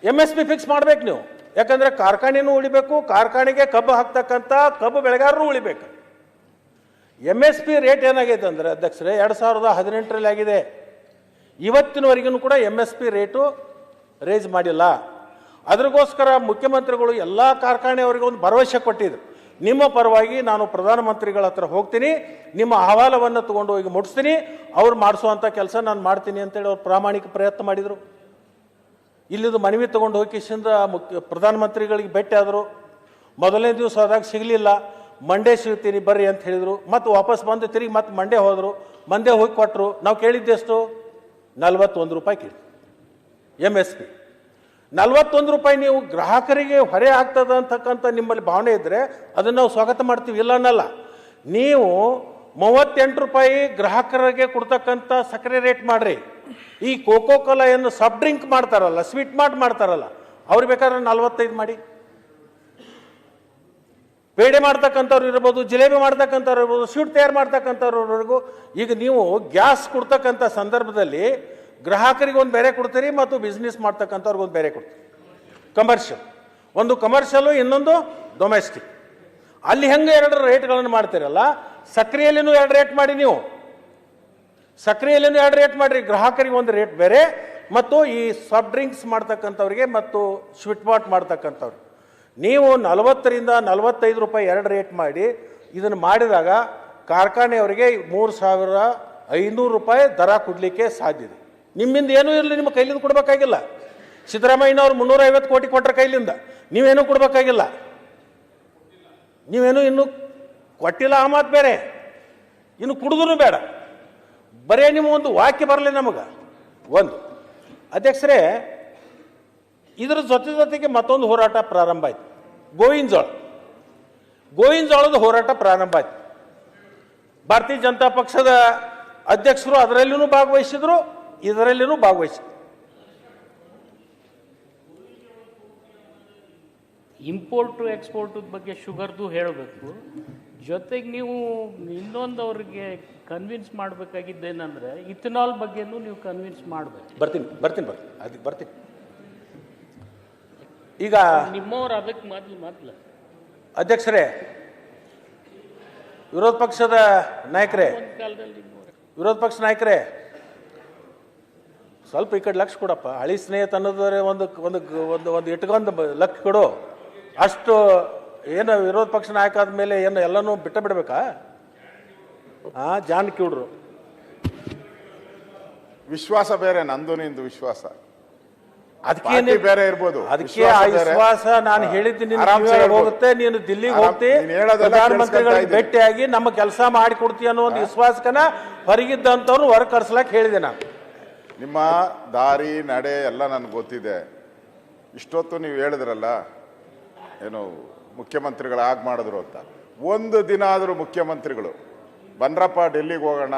MSP fix ಮಾಡ್ಬೇಕು ನೀವು. ಯಾಕಂದರೆ ಕಾರ್ಖಾನೆನೂ ಉಳಿಬೇಕು, ಕಾರ್ಖಾನೆಗೆ ಕಬ್ಬು ಹಾಕ್ತಕ್ಕಂಥ ಕಬ್ಬು ಬೆಳೆಗಾರರು ಉಳಿಬೇಕು. MSP ರೇಟ್ ಏನಾಗೈತೆ ಅಂದರೆ ಅಧ್ಯಕ್ಷರೇ 2018ರಲ್ಲಿ ಆಗಿದೆ. ಇವತ್ತಿನವರೆಗೂ ಕೂಡ MSP ರೇಟು ರೇಜ್ ಮಾಡಿಲ್ಲ. ಅದ್ರಗೋಸ್ಕರ ಮುಖ್ಯಮಂತ್ರಿಗಳು ಎಲ್ಲ ಕಾರ್ಖಾನೆಯವರಿಗೆ ಒಂದು ಭರವಸೆ ಕೊಟ್ಟಿದ್ರು, ನಿಮ್ಮ ಪರವಾಗಿ ನಾನು ಪ್ರಧಾನಮಂತ್ರಿಗಳ ಹತ್ರ ಹೋಗ್ತೀನಿ, ನಿಮ್ಮ ಅಹವಾಲವನ್ನು ತೊಗೊಂಡು ಹೋಗಿ ಮುಟ್ಟಿಸ್ತೀನಿ, ಅವ್ರು ಮಾಡಿಸುವಂಥ ಕೆಲಸ ನಾನು ಮಾಡ್ತೀನಿ ಅಂತೇಳಿ ಅವ್ರು ಪ್ರಾಮಾಣಿಕ ಪ್ರಯತ್ನ ಮಾಡಿದರು. ಇಲ್ಲಿದು ಮನವಿ ತೊಗೊಂಡು ಹೋಗಿ ಕಿಶಿಂದ ಪ್ರಧಾನಮಂತ್ರಿಗಳಿಗೆ ಭೇಟಿ ಆದರು. ಮೊದಲನೇ ದಿವಸ ಆದಾಗ ಸಿಗಲಿಲ್ಲ, ಮಂಡೇ ಸಿಗ್ತೀನಿ ಬರ್ರಿ ಅಂತ ಹೇಳಿದರು. ಮತ್ತು ವಾಪಸ್ ಬಂದು ತಿರುಗಿ ಮತ್ತೆ ಮಂಡೇ ಹೋದರು. ಮಂಡೇ ಹೋಗಿ ಕೊಟ್ಟರು. ನಾವು ಕೇಳಿದ್ದೆಷ್ಟು? 41 ರೂಪಾಯಿ ಕೇಳಿ MSP. 41 ರೂಪಾಯಿ ನೀವು ಗ್ರಾಹಕರಿಗೆ ಹೊರೆ ಆಗ್ತದೆ ಅಂತಕ್ಕಂಥ ನಿಮ್ಮಲ್ಲಿ ಭಾವನೆ ಇದ್ದರೆ ಅದನ್ನು ನಾವು ಸ್ವಾಗತ ಮಾಡ್ತೀವಿ, ಇಲ್ಲ ಅನ್ನಲ್ಲ. ನೀವು 38 ರೂಪಾಯಿ ಗ್ರಾಹಕರಿಗೆ ಕೊಡ್ತಕ್ಕಂಥ ಸಕ್ಕರೆ ರೇಟ್ ಮಾಡಿರಿ. ಈ ಕೋಕೋ ಕೋಲಾ ಏನು ಸಾಫ್ಟ್ ಡ್ರಿಂಕ್ ಮಾಡ್ತಾರಲ್ಲ, ಸ್ವೀಟ್ ಮಾಡ್ತಾರಲ್ಲ, ಅವ್ರು ಬೇಕಾದ್ರೆ 45 ಮಾಡಿ. ಪೇಡೆ ಮಾಡ್ತಕ್ಕಂಥವ್ರು ಇರ್ಬೋದು, ಜಿಲೇಬಿ ಮಾಡ್ತಕ್ಕಂಥವ್ರು ಇರ್ಬೋದು, ಸ್ವೀಟ್ ತಯಾರು ಮಾಡ್ತಕ್ಕಂಥವ್ರವರೆಗೂ. ಈಗ ನೀವು ಗ್ಯಾಸ್ ಕೊಡ್ತಕ್ಕಂಥ ಸಂದರ್ಭದಲ್ಲಿ ಗ್ರಾಹಕರಿಗೆ ಒಂದು ಬೇರೆ ಕೊಡ್ತೀರಿ ಮತ್ತು ಬಿಸ್ನೆಸ್ ಮಾಡ್ತಕ್ಕಂಥವ್ರಿಗೆ ಒಂದು ಬೇರೆ ಕೊಡ್ತೀರಿ. ಕಮರ್ಷಿಯಲ್ ಒಂದು ಕಮರ್ಷಿಯಲು, ಇನ್ನೊಂದು ಡೊಮೆಸ್ಟಿಕ್. ಅಲ್ಲಿ ಹೆಂಗೆ 2 ರೇಟ್ಗಳನ್ನು ಮಾಡ್ತೀರಲ್ಲ, ಸಕ್ರೆಯಲ್ಲಿನೂ 2 ರೇಟ್ ಮಾಡಿ. ನೀವು ಸಕ್ರೆಯಲ್ಲಿನೂ 2 ರೇಟ್ ಮಾಡಿರಿ. ಗ್ರಾಹಕರಿಗೆ ಒಂದು ರೇಟ್ ಬೇರೆ, ಮತ್ತು ಈ ಸಾಫ್ಟ್ ಡ್ರಿಂಕ್ಸ್ ಮಾಡ್ತಕ್ಕಂಥವ್ರಿಗೆ ಮತ್ತು ಸ್ವೀಟ್ ಬಾಟ್ ಮಾಡ್ತಕ್ಕಂಥವ್ರಿಗೆ ನೀವು 40ರಿಂದ 45 ರೂಪಾಯಿ 2 ರೇಟ್ ಮಾಡಿ. ಇದನ್ನು ಮಾಡಿದಾಗ ಕಾರ್ಖಾನೆಯವರಿಗೆ 3500 ರೂಪಾಯಿ ದರ ಕೊಡಲಿಕ್ಕೆ ಸಾಧ್ಯ ಇದೆ. ನಿಮ್ಮಿಂದ ಏನೂ ಇರಲಿ, ನಿಮ್ಮ ಕೈಲಿಂದ ಕೊಡಬೇಕಾಗಿಲ್ಲ. ಸಿದ್ದರಾಮಯ್ಯನವ್ರು 350 ಕೋಟಿ ಕೊಟ್ಟರೆ ಕೈಲಿಂದ, ನೀವೇನೂ ಕೊಡಬೇಕಾಗಿಲ್ಲ. ನೀವೇನು ಇನ್ನೂ ಕೊಟ್ಟಿಲ್ಲ, ಆ ಮಾತು ಬೇರೆ. ಇನ್ನು ಕುಡಿದ್ರೂ ಬೇಡ, ಬರೇ ನಿಮ್ಮ ಒಂದು ವಾಕ್ಯ ಬರಲಿ ನಮಗೆ. ಒಂದು ಅಧ್ಯಕ್ಷರೇ, ಇದರ ಜೊತೆಗೆ ಮತ್ತೊಂದು ಹೋರಾಟ ಪ್ರಾರಂಭ ಆಯಿತು. ಗೋವಿನ ಜೋಳದ ಹೋರಾಟ ಪ್ರಾರಂಭ ಆಯಿತು. ಭಾರತೀಯ ಜನತಾ ಪಕ್ಷದ ಅಧ್ಯಕ್ಷರು ಅದರಲ್ಲಿನೂ ಭಾಗವಹಿಸಿದ್ರು, ಇದರಲ್ಲಿನೂ ಭಾಗವಹಿಸಿದ್ರು. ಇಂಪೋರ್ಟು ಎಕ್ಸ್ಪೋರ್ಟ್ ಬಗ್ಗೆ ಶುಗರ್ದು ಹೇಳಬೇಕು. ಜೊತೆಗೆ ನೀವು ಇನ್ನೊಂದು ಅವ್ರಿಗೆ ಕನ್ವಿನ್ಸ್ ಮಾಡಬೇಕಾಗಿದ್ದೇನೆಂದರೆ ಇಥನಾಲ್ ಬಗ್ಗೆನೂ ನೀವು ಕನ್ವಿನ್ಸ್ ಮಾಡಬೇಕು. ಬರ್ತೀನಿ. ಈಗ ನಿಮ್ಮವ್ರು ಅದಕ್ಕೆ ಮೊದಲು ಅಧ್ಯಕ್ಷರೇ, ವಿರೋಧ ಪಕ್ಷದ ನಾಯಕರೇ, ವಿರೋಧ ಪಕ್ಷ ನಾಯಕರೇ, ಸ್ವಲ್ಪ ಈ ಕಡೆ ಲಕ್ಷ ಕೊಡಪ್ಪ. ಹಳಿ ಸ್ನೇಹಿತ ಅನ್ನೋದ್ರೆ ಒಂದು ಒಂದು ಒಂದು ಒಂದು ಇಟ್ಕೊಂಡು ಲಕ್ಷ ಕೊಡು. ಅಷ್ಟು ಏನು ವಿರೋಧ ಪಕ್ಷ ನಾಯಕ ಆದಮೇಲೆ ಏನು ಎಲ್ಲನೂ ಬಿಡಬೇಕಾ? ಜಾನ್ ಕಿಡ್ರು ವಿಶ್ವಾಸ ಬೇರೆ, ನಂದು ನಿಂದು ವಿಶ್ವಾಸ ಅದಕ್ಕೆ ಬೇರೆ ಇರ್ಬೋದು. ಅದಕ್ಕೆ ಆ ವಿಶ್ವಾಸ ನಾನು ಹೇಳಿದ್ದೀನಿ, ಹೋಗುತ್ತೆ, ನೀನು ದಿಲ್ಲಿಗೆ ಹೋಗ್ತಿ, ಪ್ರಧಾನಮಂತ್ರಿಗಳಿಗೆ ಭೇಟಿಯಾಗಿ ನಮ್ಮ ಕೆಲಸ ಮಾಡಿ ಕೊಡ್ತೀಯ ಅನ್ನೋ ಒಂದು ವಿಶ್ವಾಸಕನ ಹೊರಗಿದ್ದಂಥವ್ರು ಹೊರ ಕರ್ಸ್ಲಾಕ್ ಹೇಳಿದೆ ನಾನು. ನಿಮ್ಮ ದಾರಿ ನಡೆ ಎಲ್ಲ ನನಗೆ ಗೊತ್ತಿದೆ. ಇಷ್ಟೊತ್ತು ನೀವು ಹೇಳಿದ್ರಲ್ಲ ಏನು ಮುಖ್ಯಮಂತ್ರಿಗಳು ಆಗ ಮಾಡಿದ್ರು ಅಂತ. ಒಂದು ದಿನ ಆದರೂ ಮುಖ್ಯಮಂತ್ರಿಗಳು ಬನ್ರಪ್ಪ ಡೆಲ್ಲಿಗೆ ಹೋಗೋಣ,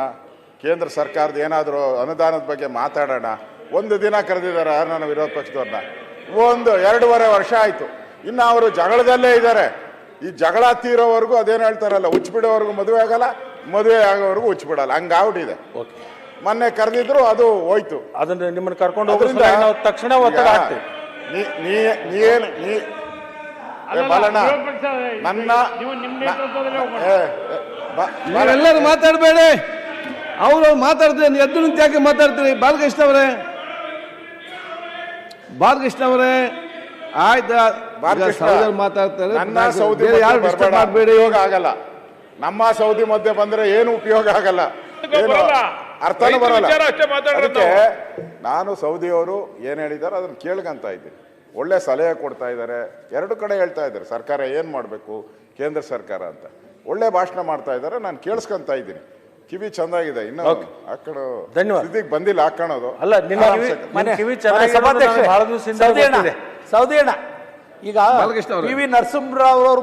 ಕೇಂದ್ರ ಸರ್ಕಾರದ ಏನಾದರೂ ಅನುದಾನದ ಬಗ್ಗೆ ಮಾತಾಡೋಣ, ಒಂದು ದಿನ ಕರೆದಿದ್ದಾರೆ ನನ್ನ ವಿರೋಧ ಪಕ್ಷದವ್ರನ್ನ. 2.5 ವರ್ಷ ಆಯಿತು, ಇನ್ನು ಅವರು ಜಗಳದಲ್ಲೇ ಇದ್ದಾರೆ. ಈ ಜಗಳ ತೀರೋವರೆಗೂ ಅದೇನು ಹೇಳ್ತಾರಲ್ಲ, ಹುಚ್ಚಿಬಿಡೋವರೆಗೂ ಮದುವೆ ಆಗಲ್ಲ, ಮದುವೆ ಆಗೋವರೆಗೂ ಹುಚ್ಚಿಬಿಡಲ್ಲ, ಹಂಗಾಗ್ಬಿಟ್ಟಿದೆ. ಮೊನ್ನೆ ಕರೆದಿದ್ರು, ಅದು ಹೋಯ್ತು. ಅದನ್ನ ನಿಮ್ಮನ್ನು ಕರ್ಕೊಂಡು ಹೋಗೋದ್ರಿಂದ ನಾವು ತಕ್ಷಣ ಒತ್ತಡ ಹಾಕ್ತೀವಿ. ಬಾಲಣ್ಣ, ನನ್ನ ಎಲ್ಲರೂ ಮಾತಾಡಬೇಡಿ, ಅವರು ಮಾತಾಡ್ತೀರಿ, ಎದ್ದು ನಿಂತು ಯಾಕೆ ಮಾತಾಡ್ತೀರಿ? ಬಾಲಕೃಷ್ಣ ಅವರೇ ಆಯ್ತಾ, ಮಾತಾಡ್ತಾರೆ. ನನ್ನ ಸೌದಿ ಆಗಲ್ಲ, ನಮ್ಮ ಸೌದಿ ಮಧ್ಯೆ ಬಂದ್ರೆ ಏನು ಉಪಯೋಗ ಆಗಲ್ಲ, ಅರ್ಥನೂ ಬರಲ್ಲ. ಅದಕ್ಕೆ ನಾನು ಸೌದಿಯವರು ಏನ್ ಹೇಳಿದಾರೆ ಅದನ್ನ ಕೇಳ್ಕಂತ ಇದ್ದೀನಿ. ಒಳ್ಳೆ ಸಲಹೆ ಕೊಡ್ತಾ ಇದ್ದಾರೆ, 2 ಕಡೆ ಹೇಳ್ತಾ ಇದ್ದಾರೆ ಸರ್ಕಾರ ಏನ್ ಮಾಡಬೇಕು, ಕೇಂದ್ರ ಸರ್ಕಾರ ಅಂತ ಒಳ್ಳೆ ಭಾಷಣ ಮಾಡ್ತಾ ಇದ್ದಾರೆ. ನಾನು ಕೇಳಿಸ್ಕೊಂತ ಇದ್ದೀನಿ, ಕಿವಿ ಚಂದಾಗಿದೆ. ಇನ್ನು ಹಾಕೋಣ, ಇದಕ್ಕೆ ಬಂದಿಲ್ಲ ಹಾಕೋಣದು ಅಲ್ಲ. ಸೌದಿ ಅಣ್ಣ, ಈಗ PV ನರಸಿಂಹರಾವ್ ಅವರು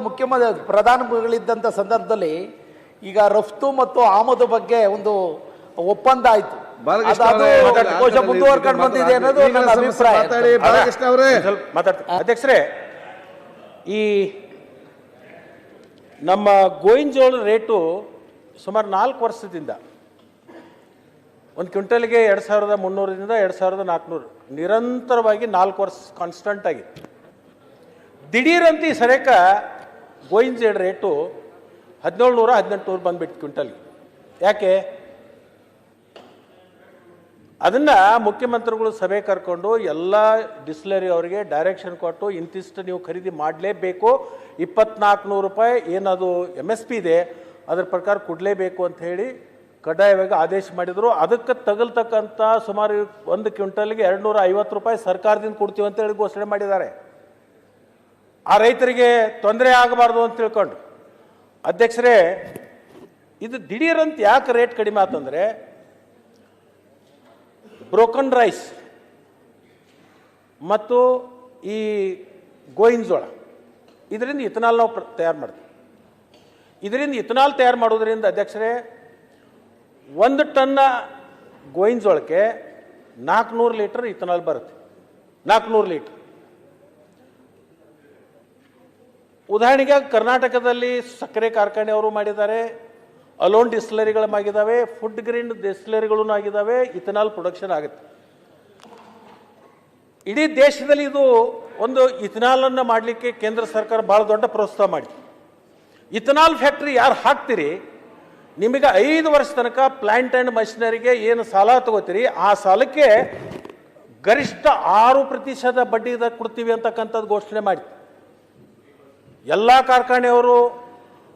ಪ್ರಧಾನಿಗಳಿದ್ದಂಥ ಸಂದರ್ಭದಲ್ಲಿ ಈಗ ರಫ್ತು ಮತ್ತು ಆಮದು ಬಗ್ಗೆ ಒಂದು ಒಪ್ಪಂದ ಆಯ್ತು, ಮುಂದುವರ್ಕೊಂಡು ಬಂದಿದೆ ಅನ್ನೋದು ನನ್ನ ಅಭಿಪ್ರಾಯ. ಅಧ್ಯಕ್ಷರೇ, ಈ ನಮ್ಮ ಗೋವಿನ ಜೋಳದ ರೇಟು ಸುಮಾರು 4 ವರ್ಷದಿಂದ ಒಂದು ಕ್ವಿಂಟಲ್ಗೆ 2300ರಿಂದ 2400 ನಿರಂತರವಾಗಿ 4 ವರ್ಷ ಕಾನ್ಸ್ಟಂಟ್ ಆಗಿತ್ತು. ದಿಢೀರಂತ ಈ ಸರಿಕ ಗೋವಿನ ಜೇಡ್ ರೇಟು 1700 1800 ಬಂದ್ಬಿಟ್ಟು ಕ್ವಿಂಟಲ್ಗೆ. ಯಾಕೆ? ಅದನ್ನು ಮುಖ್ಯಮಂತ್ರಿಗಳು ಸಭೆ ಕರ್ಕೊಂಡು ಎಲ್ಲ ಡಿಸ್ಲರಿ ಅವರಿಗೆ ಡೈರೆಕ್ಷನ್ ಕೊಟ್ಟು ಇಂತಿಷ್ಟು ನೀವು ಖರೀದಿ ಮಾಡಲೇಬೇಕು, 2400 ರೂಪಾಯಿ ಏನದು MSP ಇದೆ ಅದರ ಪ್ರಕಾರ ಕೊಡಲೇಬೇಕು ಅಂತ ಹೇಳಿ ಕಡ್ಡಾಯವಾಗಿ ಆದೇಶ ಮಾಡಿದರು. ಅದಕ್ಕೆ ತಗಲ್ತಕ್ಕಂಥ ಸುಮಾರು 1 ಕ್ವಿಂಟಲ್ಗೆ 250 ರೂಪಾಯಿ ಸರ್ಕಾರದಿಂದ ಕೊಡ್ತೀವಿ ಅಂತೇಳಿ ಘೋಷಣೆ ಮಾಡಿದ್ದಾರೆ. ಆ ರೈತರಿಗೆ ತೊಂದರೆ ಆಗಬಾರ್ದು ಅಂತ ತಿಳ್ಕೊಂಡು. ಅಧ್ಯಕ್ಷರೇ, ಇದು ದಿಢೀರಂತ ಯಾಕೆ ರೇಟ್ ಕಡಿಮೆ ಆತಂದರೆ, ಬ್ರೋಕನ್ ರೈಸ್ ಮತ್ತು ಈ ಗೋವಿನ ಜೋಳ ಇದರಿಂದ ಇಥನಾಲ್ ನಾವು ತಯಾರು ಮಾಡ್ತೀವಿ. ಇದರಿಂದ ಇಥನಾಲ್ ತಯಾರು ಮಾಡೋದ್ರಿಂದ ಅಧ್ಯಕ್ಷರೇ 1 ಟನ್ನ ಗೋವಿನ ಜೋಳಕ್ಕೆ 400 ಲೀಟರ್ ಇಥನಾಲ್ ಬರುತ್ತೆ. 400 ಲೀಟರ್. ಉದಾಹರಣೆಗೆ ಕರ್ನಾಟಕದಲ್ಲಿ ಸಕ್ಕರೆ ಕಾರ್ಖಾನೆಯವರು ಮಾಡಿದ್ದಾರೆ, ಅಲೋನ್ ಡಿಸ್ಲರಿಗಳಾಗಿದ್ದಾವೆ, ಫುಡ್ ಗ್ರೀನ್ ಡಿಸ್ಲರಿಗಳೂ ಆಗಿದ್ದಾವೆ, ಇಥನಾಲ್ ಪ್ರೊಡಕ್ಷನ್ ಆಗುತ್ತೆ. ಇಡೀ ದೇಶದಲ್ಲಿ ಇದು ಒಂದು ಇಥನಾಲನ್ನು ಮಾಡಲಿಕ್ಕೆ ಕೇಂದ್ರ ಸರ್ಕಾರ ಭಾಳ ದೊಡ್ಡ ಪ್ರೋತ್ಸಾಹ ಮಾಡಿ. ಇಥನಾಲ್ ಫ್ಯಾಕ್ಟ್ರಿ ಯಾರು ಹಾಕ್ತೀರಿ, ನಿಮಗೆ 5 ವರ್ಷ ತನಕ ಪ್ಲಾಂಟ್ ಆ್ಯಂಡ್ ಮಷಿನರಿಗೆ ಏನು ಸಾಲ ತಗೋತೀರಿ ಆ ಸಾಲಕ್ಕೆ ಗರಿಷ್ಠ 6% ಬಡ್ಡಿ ಕೊಡ್ತೀವಿ ಅಂತಕ್ಕಂಥದ್ದು ಘೋಷಣೆ ಮಾಡಿ. ಎಲ್ಲ ಕಾರ್ಖಾನೆಯವರು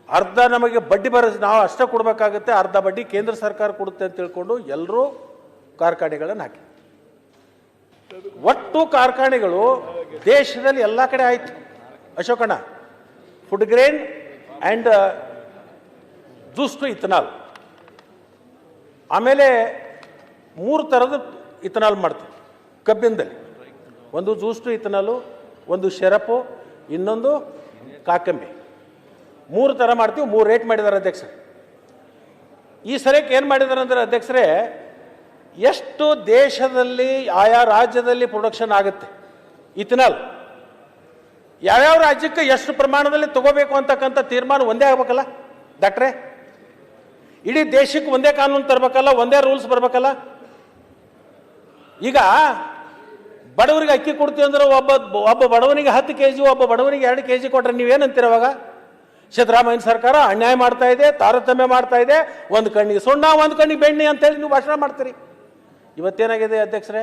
ಅರ್ಧ ನಮಗೆ ಬಡ್ಡಿ ನಾವು ಅಷ್ಟೇ ಕೊಡಬೇಕಾಗುತ್ತೆ, ಅರ್ಧ ಬಡ್ಡಿ ಕೇಂದ್ರ ಸರ್ಕಾರ ಕೊಡುತ್ತೆ ಅಂತ ತಿಳ್ಕೊಂಡು ಎಲ್ಲರೂ ಕಾರ್ಖಾನೆಗಳನ್ನು ಹಾಕಿ. ಒಟ್ಟು ಕಾರ್ಖಾನೆಗಳು ದೇಶದಲ್ಲಿ ಎಲ್ಲ ಕಡೆ ಆಯಿತು. ಅಶೋಕಣ್ಣ, food grain and juice to ethanol, ಆಮೇಲೆ 3 ಥರದ ಇಥನಾಲ್ ಮಾಡ್ತೀವಿ ಕಬ್ಬಿನದಲ್ಲಿ. ಒಂದು ಜ್ಯೂಸ್ ಟು ಇಥನಾಲು, ಒಂದು ಶೆರಪು, ಇನ್ನೊಂದು ಕಾಕಂಬಿ. 3 ಥರ ಮಾಡ್ತೀವಿ. 3 ರೇಟ್ ಮಾಡಿದ್ದಾರೆ ಅಧ್ಯಕ್ಷರೇ. ಈ ಸರಿಯಕ್ಕೆ ಏನು ಮಾಡಿದ್ದಾರೆ ಅಂದರೆ ಅಧ್ಯಕ್ಷರೇ, ಎಷ್ಟು ದೇಶದಲ್ಲಿ ಆಯಾ ರಾಜ್ಯದಲ್ಲಿ ಪ್ರೊಡಕ್ಷನ್ ಆಗುತ್ತೆ ಇಥನಾಲ್, ಯಾವ್ಯಾವ ರಾಜ್ಯಕ್ಕೆ ಎಷ್ಟು ಪ್ರಮಾಣದಲ್ಲಿ ತಗೋಬೇಕು ಅಂತಕ್ಕಂಥ ತೀರ್ಮಾನ ಒಂದೇ ಆಗ್ಬೇಕಲ್ಲ ಡಾಕ್ಟ್ರೇ? ಇಡೀ ದೇಶಕ್ಕೆ ಒಂದೇ ಕಾನೂನು ತರಬೇಕಲ್ಲ, ಒಂದೇ ರೂಲ್ಸ್ ಬರಬೇಕಲ್ಲ. ಈಗ ಬಡವರಿಗೆ ಅಕ್ಕಿ ಕೊಡ್ತೀವಿ ಅಂದ್ರೆ ಒಬ್ಬ ಬಡವನಿಗೆ 10 kg, ಒಬ್ಬ ಬಡವನಿಗೆ 2 kg ಕೊಟ್ರೆ ನೀವೇನಂತೀರ ಅವಾಗ? ಸಿದ್ದರಾಮಯ್ಯ ಸರ್ಕಾರ ಅನ್ಯಾಯ ಮಾಡ್ತಾ ಇದೆ, ತಾರತಮ್ಯ ಮಾಡ್ತಾ ಇದೆ, ಒಂದು ಕಣ್ಣಿಗೆ ಸುಣ್ಣ ಒಂದು ಕಣ್ಣಿಗೆ ಬೆಣ್ಣೆ ಅಂತೇಳಿ ನೀವು ಭಾಷಣ ಮಾಡ್ತೀರಿ. ಇವತ್ತೇನಾಗಿದೆ ಅಧ್ಯಕ್ಷರೇ,